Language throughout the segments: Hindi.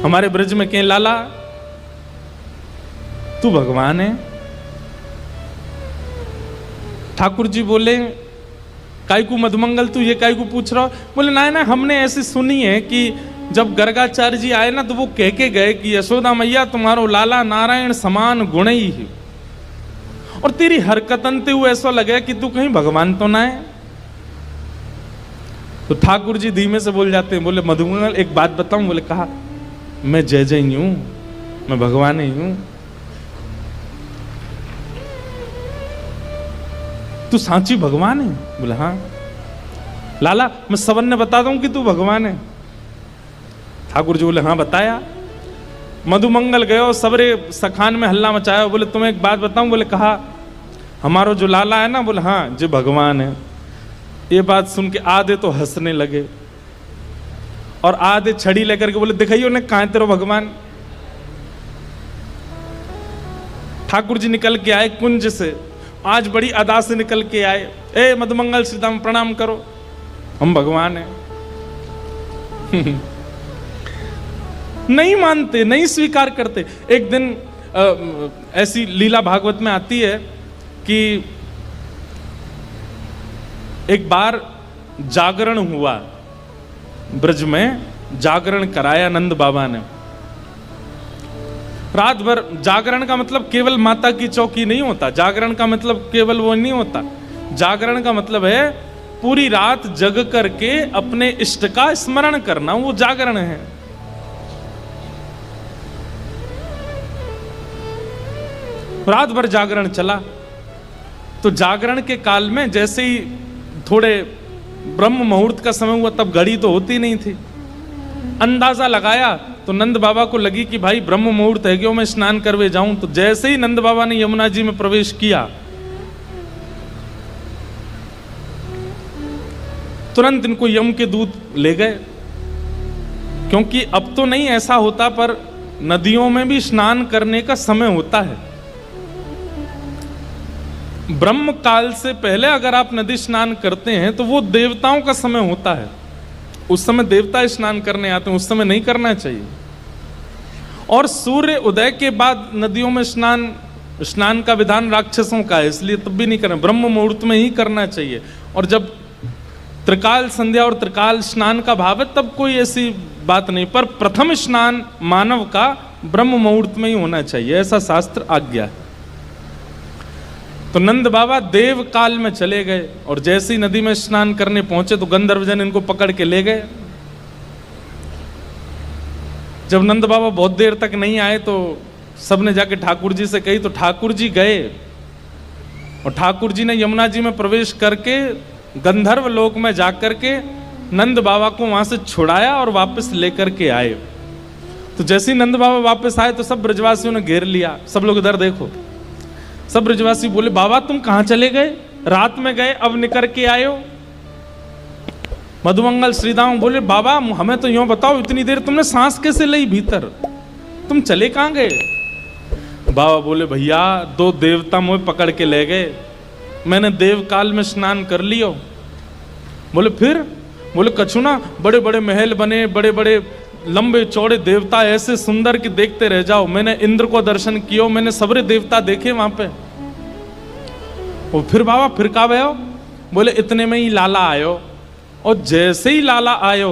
हमारे ब्रज में कहें लाला तू भगवान है। ठाकुर जी बोले काय को मधुमंगल तू ये काय को पूछ रहा हो? बोले ना ना, हमने ऐसी सुनी है कि जब गर्गाचार्य जी आए ना तो वो कह के गए कि यशोदा मैया तुम्हारो लाला नारायण समान गुण ही है, और तेरी हरकतन ते हुए ऐसा लगे कि तू कहीं भगवान तो ना है। तो ठाकुर जी धीमे से बोल जाते हैं, बोले मधुमंगल एक बात बताऊं? बोले कहा, मैं जय जय ही हूं, मैं भगवान ही हूं। तू सांची भगवान है? बोले हाँ। लाला मैं सबन ने बता दूं कि तू भगवान है? ठाकुर जी बोले हाँ बताया। मधुमंगल गयो, सबरे सखान में हल्ला मचाया। बोले तुम्हें एक बात बताऊं? बोले कहा, हमारो जो लाला है ना, बोले हाँ जो भगवान है। ये बात सुन के आधे तो हंसने लगे और आधे छड़ी लेकर के बोले दिखाइयो ने कहां तेरो भगवान। ठाकुर जी निकल के आए कुंज से, आज बड़ी अदा से निकल के आए। ए मधुमंगल सीताराम प्रणाम करो, हम भगवान हैं। नहीं मानते, नहीं स्वीकार करते। एक दिन ऐसी लीला भागवत में आती है कि एक बार जागरण हुआ, ब्रज में जागरण कराया नंद बाबा ने। रात भर जागरण का मतलब केवल माता की चौकी नहीं होता, जागरण का मतलब केवल वो नहीं होता। जागरण का मतलब है पूरी रात जग करके अपने इष्ट का स्मरण करना, वो जागरण है। रात भर जागरण चला। तो जागरण के काल में जैसे ही थोड़े ब्रह्म मुहूर्त का समय हुआ, तब घड़ी तो होती नहीं थी, अंदाजा लगाया तो नंद बाबा को लगी कि भाई ब्रह्म मुहूर्त है, क्यों मैं स्नान करवे जाऊं। तो जैसे ही नंद बाबा ने यमुना जी में प्रवेश किया, तुरंत इनको यम के दूत ले गए, क्योंकि अब तो नहीं ऐसा होता, पर नदियों में भी स्नान करने का समय होता है। ब्रह्म काल से पहले अगर आप नदी स्नान करते हैं तो वो देवताओं का समय होता है, उस समय देवता स्नान करने आते हैं, उस समय नहीं करना चाहिए। और सूर्य उदय के बाद नदियों में स्नान का विधान राक्षसों का है, इसलिए तब भी नहीं करना, ब्रह्म मुहूर्त में ही करना चाहिए। और जब त्रिकाल संध्या और त्रिकाल स्नान का भाव है तब कोई ऐसी बात नहीं, पर प्रथम स्नान मानव का ब्रह्म मुहूर्त में ही होना चाहिए, ऐसा शास्त्र आज्ञा है। तो नंद बाबा देव काल में चले गए और जैसे ही नदी में स्नान करने पहुंचे तो गंधर्वजन इनको पकड़ के ले गए। जब नंद बाबा बहुत देर तक नहीं आए तो सबने जाके ठाकुर जी से कही, तो ठाकुर जी गए और ठाकुर जी ने यमुना जी में प्रवेश करके गंधर्व लोक में जाकर के नंद बाबा को वहां से छुड़ाया और वापस लेकर के आए। तो जैसे ही नंद बाबा वापस आए तो सब ब्रजवासियों ने घेर लिया। सब लोग इधर देखो, सब ब्रजवासी बोले बाबा तुम कहां चले गए, रात में गए अब निकल के आए हो। मधुमंगल श्रीदाम बोले बाबा हमें तो यूं बताओ, इतनी देर तुमने सांस कैसे ली भीतर, तुम चले कहां गए। बाबा बोले भैया दो देवता मुझे पकड़ के ले गए, मैंने देव काल में स्नान कर लियो। बोले फिर? बोले कछु ना, बड़े बड़े महल बने, बड़े बड़े लंबे चौड़े देवता ऐसे सुंदर कि देखते रह जाओ। मैंने इंद्र को दर्शन किया, मैंने सबरे देवता देखे वहां पे। और फिर बाबा फिर का भयो? बोले इतने में ही लाला आयो, और जैसे ही लाला आयो,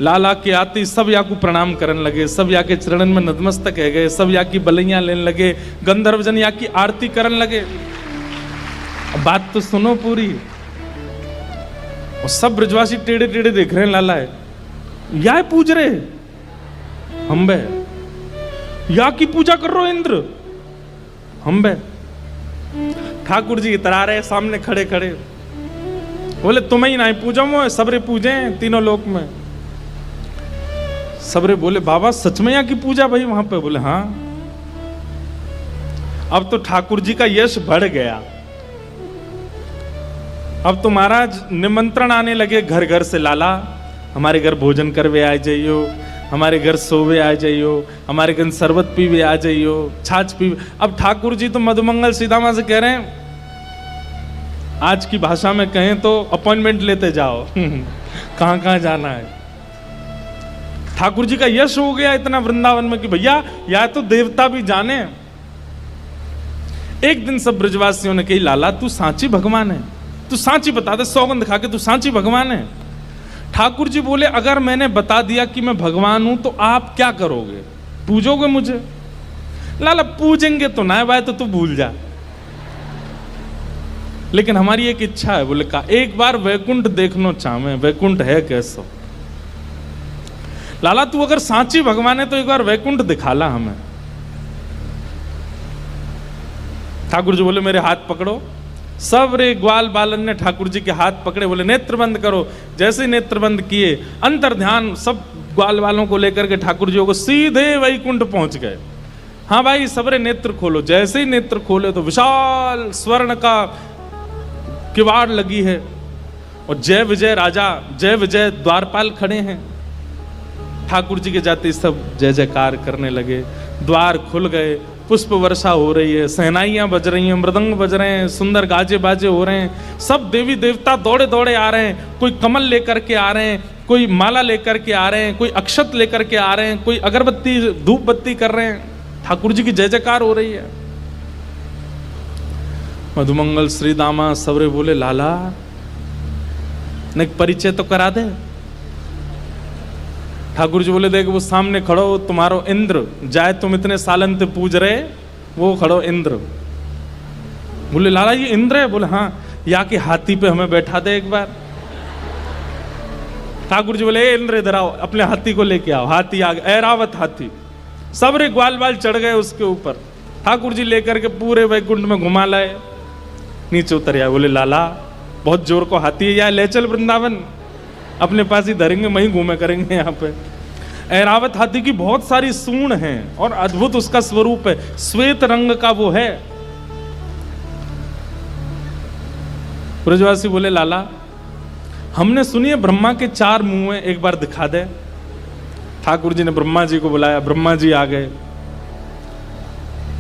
लाला के आते सब या को प्रणाम करने लगे, सब या के चरणन में नतमस्तक है गए, सब या की बलैया लेने लगे, गंधर्वजन या की आरती करने लगे। बात तो सुनो पूरी। और सब ब्रजवासी टेढ़े टेढ़े देख रहे हैं, लाला है या पूज रहे हम बे, या की पूजा कर रहे हो इंद्र हम बे। ठाकुर जी इतरा रहे सामने खड़े खड़े, बोले तुम्हें ही नहीं पूजा मो, सबरे पूजे तीनों लोक में। सबरे बोले बाबा सच में यहाँ की पूजा भाई वहां पे? बोले हाँ। अब तो ठाकुर जी का यश बढ़ गया, अब तो महाराज निमंत्रण आने लगे घर घर से, लाला हमारे घर भोजन करवे आ जाइयो, हमारे घर सोवे आ जाइयो, हमारे घर शरबत पीवे आ जाइयो, छाछ पीवे। अब ठाकुर जी तो मधुमंगल सीतामा से कह रहे हैं, आज की भाषा में कहें तो अपॉइंटमेंट लेते जाओ कहां कहां जाना है। ठाकुर जी का यश हो गया इतना वृंदावन में कि भैया या तो देवता भी जाने। एक दिन सब ब्रजवासियों ने कही, लाला तू सांची भगवान है, तू सांची बता दे, सौगंध खा के तू सांची भगवान है। ठाकुर जी बोले, अगर मैंने बता दिया कि मैं भगवान हूं तो आप क्या करोगे, पूजोगे मुझे? लाला पूजेंगे तो ना भाई, तो तू भूल जा, लेकिन हमारी एक इच्छा है। बोले का एक बार वैकुंठ देखना चाहे, वैकुंठ है कैसो? लाला तू अगर सांची भगवान है तो एक बार वैकुंठ दिखाला हमें। ठाकुर जी बोले, मेरे हाथ पकड़ो। सब रे ग्वाल बालन ने ठाकुर जी के हाथ पकड़े, बोले नेत्र बंद करो। जैसे ही नेत्र बंद किए, अंतर ध्यान सब ग्वाल वालों को लेकर के ठाकुर जी को सीधे वैकुंठ पहुंच गए। हाँ भाई सबरे नेत्र खोलो। जैसे ही नेत्र खोले तो विशाल स्वर्ण का किवाड़ लगी है और जय विजय राजा, जय विजय द्वारपाल खड़े हैं। ठाकुर जी के जाते सब जय जयकार करने लगे, द्वार खुल गए, पुष्प वर्षा हो रही है, सहनाइयां बज रही हैं, मृदंग बज रहे हैं, सुंदर गाजे बाजे हो रहे हैं। सब देवी देवता दौड़े दौड़े आ रहे हैं, कोई कमल लेकर के आ रहे हैं, कोई माला लेकर के आ रहे हैं, कोई अक्षत लेकर के आ रहे हैं, कोई अगरबत्ती धूप बत्ती कर रहे हैं। ठाकुर जी की जय जयकार हो रही है। मधुमंगल श्री दामा सबरे बोले, लाला ने परिचय तो करा दे। ठाकुर जी बोले, देख वो सामने खड़ो तुम्हारो इंद्र, जाए तुम इतने सालन से पूज रहे, वो खड़ो इंद्र। बोले लाला ये इंद्र है? बोले हाँ, या के हाथी पे हमें बैठा दे एक बार। ठाकुर जी बोले, इंद्र इधर आओ, अपने हाथी को लेके आओ। हाथी आ गया, ऐरावत हाथी, सब रे ग्वाल बाल चढ़ गए उसके ऊपर। ठाकुर जी लेकर के पूरे वैकुंठ में घुमा लाए, नीचे उतर आए। बोले लाला बहुत जोर को हाथी है, या ले चल वृंदावन, अपने पास ही धरेंगे, वहीं घूमे करेंगे। यहाँ पे ऐरावत हाथी की बहुत सारी सूंड हैं और अद्भुत उसका स्वरूप है, श्वेत रंग का वो है। ब्रजवासी बोले, लाला हमने सुनी है ब्रह्मा के 4 मुंह हैं, एक बार दिखा दे। ठाकुर जी ने ब्रह्मा जी को बुलाया, ब्रह्मा जी आ गए।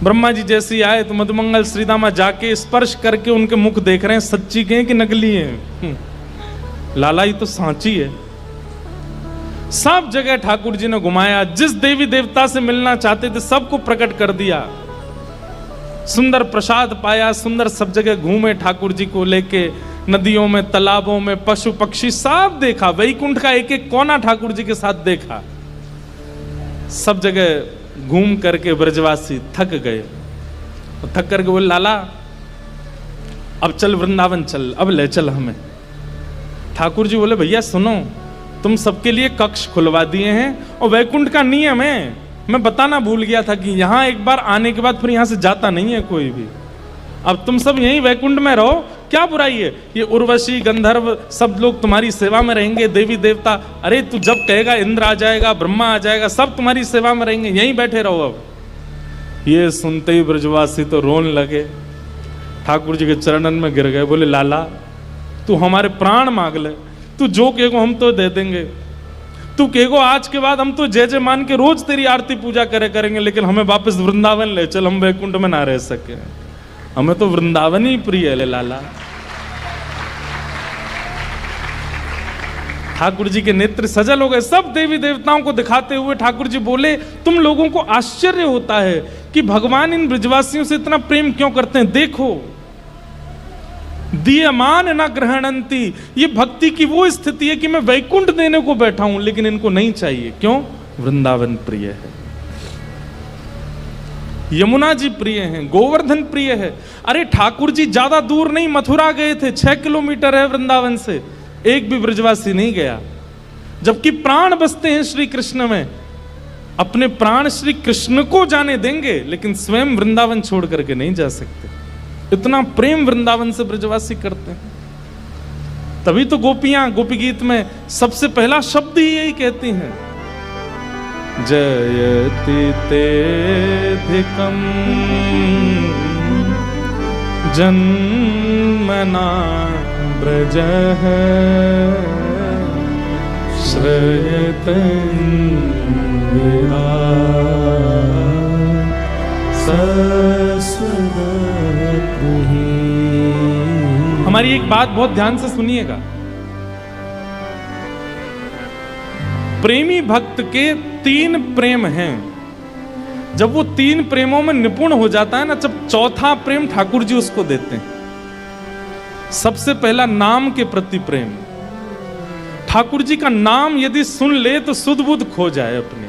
ब्रह्मा जी जैसे ही आए तो मधुमंगल श्रीदामा जाके स्पर्श करके उनके मुख देख रहे हैं, सच्ची के हैं कि नकली हैं। लाला ये तो सांची है। सब जगह ठाकुर जी ने घुमाया, जिस देवी देवता से मिलना चाहते थे सबको प्रकट कर दिया। सुंदर प्रसाद पाया, सुंदर सब जगह घूमे ठाकुर जी को लेके, नदियों में, तालाबों में, पशु पक्षी सब देखा। वैकुंठ का एक एक कोना ठाकुर जी के साथ देखा। सब जगह घूम करके ब्रजवासी थक गए। थक करके बोले, लाला अब चल वृंदावन चल, अब ले चल हमें। ठाकुर जी बोले, भैया सुनो, तुम सबके लिए कक्ष खुलवा दिए हैं और वैकुंठ का नियम है, मैं बताना भूल गया था कि यहाँ एक बार आने के बाद फिर यहाँ से जाता नहीं है कोई भी। अब तुम सब यहीं वैकुंठ में रहो, क्या बुराई है? ये उर्वशी गंधर्व सब लोग तुम्हारी सेवा में रहेंगे, देवी देवता। अरे तू जब कहेगा इंद्र आ जाएगा, ब्रह्मा आ जाएगा, सब तुम्हारी सेवा में रहेंगे, यहीं बैठे रहो। अब ये सुनते ही ब्रजवासी तो रोने लगे, ठाकुर जी के चरणन में गिर गए। बोले, लाला तू हमारे प्राण मांग ले, तू जो कहेगो हम तो दे देंगे। तू कहेगो आज के बाद हम तो जय जय मान के रोज तेरी आरती पूजा करेंगे, लेकिन हमें वापस वृंदावन ले चल, हम वैकुंठ में ना रह सके, हमें तो वृंदावन ही प्रिय है। लाला ठाकुर जी के नेत्र सजल हो गए। सब देवी देवताओं को दिखाते हुए ठाकुर जी बोले, तुम लोगों को आश्चर्य होता है कि भगवान इन ब्रजवासियों से इतना प्रेम क्यों करते हैं। देखो, दीयमान न ग्रहणंती, ये भक्ति की वो स्थिति है कि मैं वैकुंठ देने को बैठा हूं, लेकिन इनको नहीं चाहिए। क्यों? वृंदावन प्रिय है, यमुना जी प्रिय हैं, गोवर्धन प्रिय है। अरे ठाकुर जी ज्यादा दूर नहीं, मथुरा गए थे, 6 किलोमीटर है वृंदावन से, एक भी ब्रजवासी नहीं गया। जबकि प्राण बसते हैं श्री कृष्ण में, अपने प्राण श्री कृष्ण को जाने देंगे, लेकिन स्वयं वृंदावन छोड़ करके नहीं जा सकते। इतना प्रेम वृंदावन से ब्रजवासी करते हैं। तभी तो गोपियां गोपी गीत में सबसे पहला शब्द ही यही कहती हैं, जयति तेधिकं जन्मना ब्रजः श्रयतं हमारी एक बात बहुत ध्यान से सुनिएगा। प्रेमी भक्त के 3 प्रेम हैं। जब वो 3 प्रेमों में निपुण हो जाता है ना, जब चौथा प्रेम ठाकुर जी उसको देते हैं। सबसे पहला नाम के प्रति प्रेम। ठाकुर जी का नाम यदि सुन ले तो सुध बुध खो जाए अपने।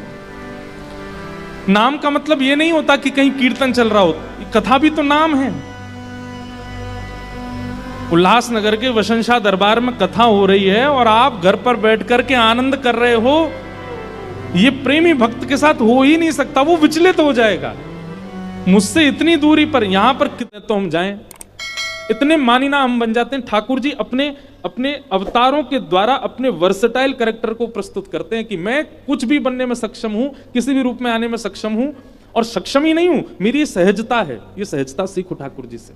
नाम का मतलब ये नहीं होता कि कहीं कीर्तन चल रहा हो, कथा भी तो नाम है। उल्लासनगर के वसंशा दरबार में कथा हो रही है और आप घर पर बैठ कर के आनंद कर रहे हो, ये प्रेमी भक्त के साथ हो ही नहीं सकता, वो विचलित हो जाएगा। मुझसे इतनी दूरी पर, यहां पर कितने तो हम जाएं, इतने मानिना हम बन जाते हैं। ठाकुर जी अपने अपने अवतारों के द्वारा अपने वर्सेटाइल कैरेक्टर को प्रस्तुत करते हैं कि मैं कुछ भी बनने में सक्षम हूं, किसी भी रूप में आने में सक्षम हूं, और सक्षम ही नहीं हूं, मेरी सहजता है। ये सहजता सीखो ठाकुर जी से,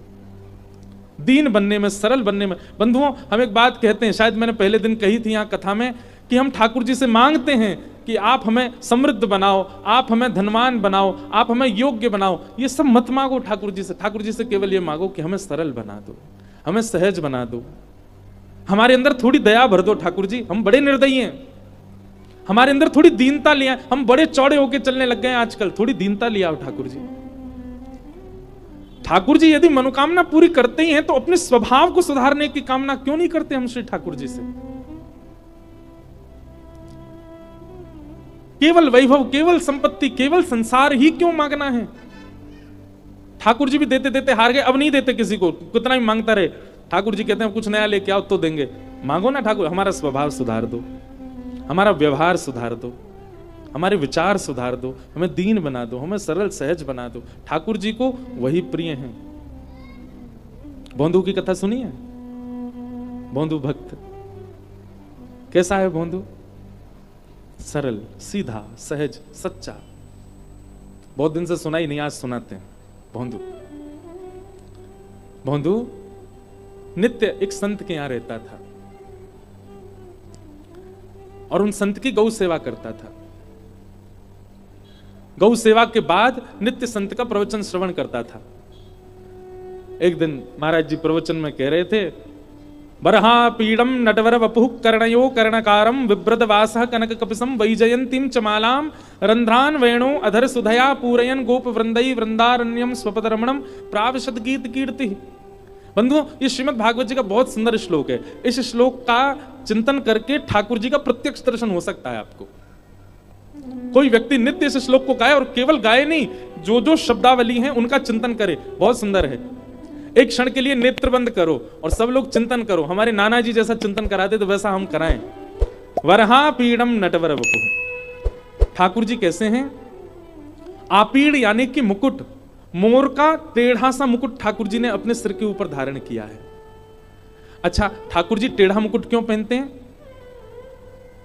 दीन बनने में, सरल बनने में। बंधुओं, हम एक बात कहते हैं, शायद मैंने पहले दिन कही थी यहां कथा में, कि हम ठाकुर जी से मांगते हैं कि आप हमें समृद्ध बनाओ, आप हमें धनवान बनाओ, आप हमें योग्य बनाओ। ये सब मत मांगो ठाकुर जी से। ठाकुर जी से केवल ये मांगो कि हमें सरल बना दो, हमें सहज बना दो, हमारे अंदर थोड़ी दया भर दो ठाकुर जी। हम बड़े निर्दयी हैं, हमारे अंदर थोड़ी दीनता लिया, हम बड़े चौड़े होके चलने लग गए हैं आजकल, थोड़ी दीनता लिया हो ठाकुर जी। ठाकुर जी यदि मनोकामना पूरी करते ही हैं तो अपने स्वभाव को सुधारने की कामना क्यों नहीं करते हम श्री ठाकुर जी से? केवल वैभव, केवल संपत्ति, केवल संसार ही क्यों मांगना है? ठाकुर जी भी देते देते हार गए, अब नहीं देते किसी को, कितना भी मांगता रहे। ठाकुर जी कहते हैं कुछ नया लेके आओ तो देंगे। मांगो ना ठाकुर, हमारा स्वभाव सुधार दो, हमारा व्यवहार सुधार दो, हमारे विचार सुधार दो, हमें दीन बना दो, हमें सरल सहज बना दो। ठाकुर जी को वही प्रिय हैं। भोंदू की कथा सुनी है? भोंदू भक्त कैसा है? भोंदू सरल, सीधा, सहज, सच्चा। बहुत दिन से सुना ही नहीं, आज सुनाते हैं। भोंदू भोंदू नित्य एक संत के यहां रहता था और उन संत की गौ सेवा करता था। गौ सेवा के बाद नित्य संत का प्रवचन श्रवण करता था। एक दिन महाराज जी प्रवचन में कह रहे थे, बरहा पीड़म नटवर वपुः कर्णयो कर्णकारम विव्रत वासः कनक कपिसम वैजयंतीम चमालाम रंध्रान वेणु अधर सुधया पूरयन गोप वृंदई वृंदारण्यम स्वपद रमणम प्राविशद गीत कीर्ति। बंधुओं, ये श्रीमद् भागवत जी का बहुत सुंदर श्लोक है। इस श्लोक का चिंतन करके ठाकुर जी का प्रत्यक्ष दर्शन हो सकता है आपको। कोई व्यक्ति नित्य इस श्लोक को गाए, और केवल गाए नहीं, जो जो शब्दावली हैं उनका चिंतन करे। बहुत सुंदर है। एक क्षण के लिए नेत्र बंद करो और सब लोग चिंतन करो। हमारे नाना जी जैसा चिंतन कराते तो वैसा हम कराएं। वरहा पीड़म नटवर वपुः। ठाकुर जी कैसे हैं? आपीड़ यानी कि मुकुट, मोर का टेढ़ा सा मुकुट ठाकुर जी ने अपने सिर के ऊपर धारण किया है। अच्छा, ठाकुर जी टेढ़ा मुकुट क्यों पहनते हैं?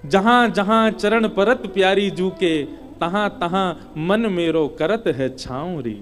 जहां जहां चरण परत प्यारी जू के, तहां तहां मन मेरो करत है छाऊरी।